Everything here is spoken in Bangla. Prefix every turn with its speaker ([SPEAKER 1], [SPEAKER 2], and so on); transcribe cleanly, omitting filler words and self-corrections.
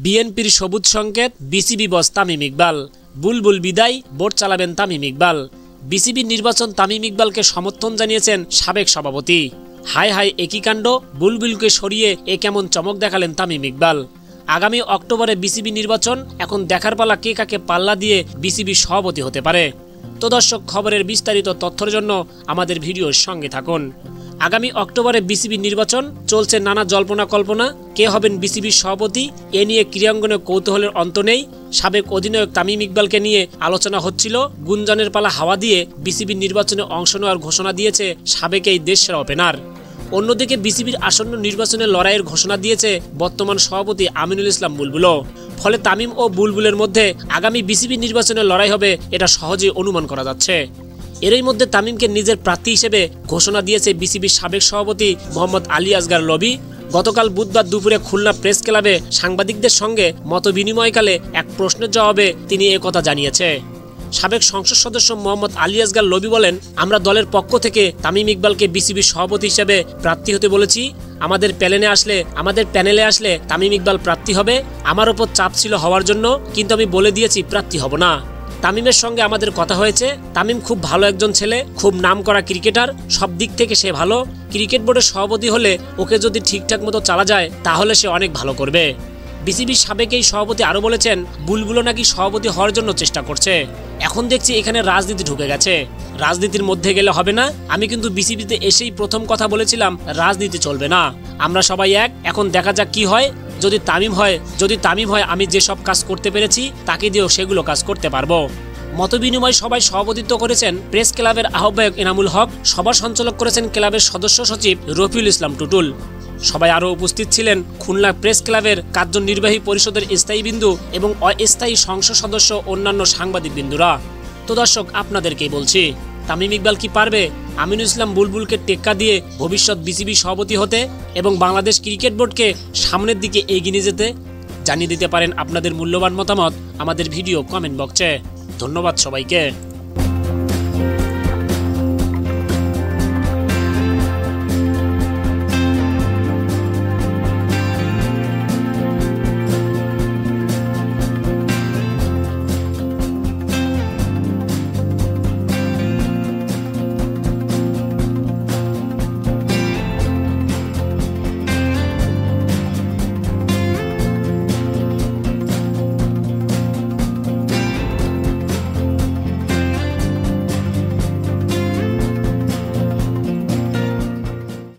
[SPEAKER 1] বিএনপির সবুজ সংকেত, বিসিবি বস তামিম ইকবাল। বুলবুল বিদায়, ভোট চালাবেন তামিম ইকবাল। বিসিবির নির্বাচন, তামিম ইকবালকে সমর্থন জানিয়েছেন সাবেক সভাপতি। হায় হায় একই কাণ্ড, বুলবুলকে সরিয়ে এ কেমন চমক দেখালেন তামিম ইকবাল। আগামী অক্টোবরে বিসিবি নির্বাচন, এখন দেখার পালা কে কাকে পাল্লা দিয়ে বিসিবি সভাপতি হতে পারে। তো দর্শক, খবরের বিস্তারিত তথ্যের জন্য আমাদের ভিডিওর সঙ্গে থাকুন। আগামী অক্টোবরে বিসিবি নির্বাচন, চলছে নানা জল্পনা কল্পনা। কে হবেন বিসিবির সভাপতি, এ নিয়ে ক্রীড়াঙ্গনে কৌতূহলের অন্ত নেই। সাবেক অধিনায়ক তামিম ইকবালকে নিয়ে আলোচনা হচ্ছিল। গুঞ্জনের পালা হাওয়া দিয়ে বিসিবির নির্বাচনে অংশ নেওয়ার ঘোষণা দিয়েছে সাবেক এই দেশসেরা ওপেনার। অন্যদিকে বিসিবির আসন্ন নির্বাচনের লড়াইয়ের ঘোষণা দিয়েছে বর্তমান সভাপতি আমিনুল ইসলাম বুলবুলও। ফলে তামিম ও বুলবুলের মধ্যে আগামী বিসিবি নির্বাচনের লড়াই হবে, এটা সহজেই অনুমান করা যাচ্ছে। এরই মধ্যে তামিমকে নিজের প্রার্থী হিসেবে ঘোষণা দিয়েছে বিসিবির সাবেক সভাপতি মোহাম্মদ আলী আসগার লবি। গতকাল বুধবার দুপুরে খুলনা প্রেস ক্লাবে সাংবাদিকদের সঙ্গে মতবিনিময়কালে এক প্রশ্নের জবাবে তিনি একথা জানিয়েছে। সাবেক সংসদ সদস্য মোহাম্মদ আলী আসগার লবি বলেন, আমরা দলের পক্ষ থেকে তামিম ইকবালকে বিসিবির সভাপতি হিসেবে প্রার্থী হতে বলেছি। আমাদের প্যানেলে আসলে তামিম ইকবাল প্রার্থী হবে। আমার ওপর চাপ ছিল হওয়ার জন্য, কিন্তু আমি বলে দিয়েছি প্রার্থী হব না। তামিমের সঙ্গে আমাদের কথা হয়েছে। তামিম খুব ভালো একজন ছেলে, খুব নামকরা ক্রিকেটার, সব দিক থেকে সে ভালো। ক্রিকেট বোর্ডের সভাপতি হলে ওকে যদি ঠিকঠাক মতো চালা যায় তাহলে সে অনেক ভালো করবে। বিসিবির সাবেক এই সভাপতি আরও বলেছেন, বুলবুলও নাকি সভাপতি হওয়ার জন্য চেষ্টা করছে। এখন দেখছি এখানে রাজনীতি ঢুকে গেছে। রাজনীতির মধ্যে গেলে হবে না। আমি কিন্তু বিসিবিতে এসেই প্রথম কথা বলেছিলাম, রাজনীতি চলবে না, আমরা সবাই এক। এখন দেখা যাক কি হয়। যদি তামিম হয় আমি যেসব কাজ করতে পেরেছি তাকে দিয়েও সেগুলো কাজ করতে পারবো। মতবিনিময় সভায় সভাপতিত্ব করেছেন প্রেস ক্লাবের আহ্বায়ক এনামুল হক। সভা সঞ্চালক করেছেন ক্লাবের সদস্য সচিব রফিউল ইসলাম টুটুল। সবাই আরও উপস্থিত ছিলেন খুলনা প্রেস ক্লাবের কার্যনির্বাহী পরিষদের স্থায়ী বিন্দু এবং অস্থায়ী সংসদ সদস্য, অন্যান্য সাংবাদিক বিন্দুরা। তো দর্শক, আপনাদেরকেই বলছি, তামিম ইকবাল কি পারবে আমিনুল ইসলাম বুলবুলকে টেক্কা দিয়ে ভবিষ্যৎ বিসিবি সভাপতি হতে এবং বাংলাদেশ ক্রিকেট বোর্ডকে সামনের দিকে এগিয়ে নিয়ে যেতে? জানিয়ে দিতে পারেন আপনাদের মূল্যবান মতামত আমাদের ভিডিও কমেন্ট বক্সে। ধন্যবাদ সবাইকে।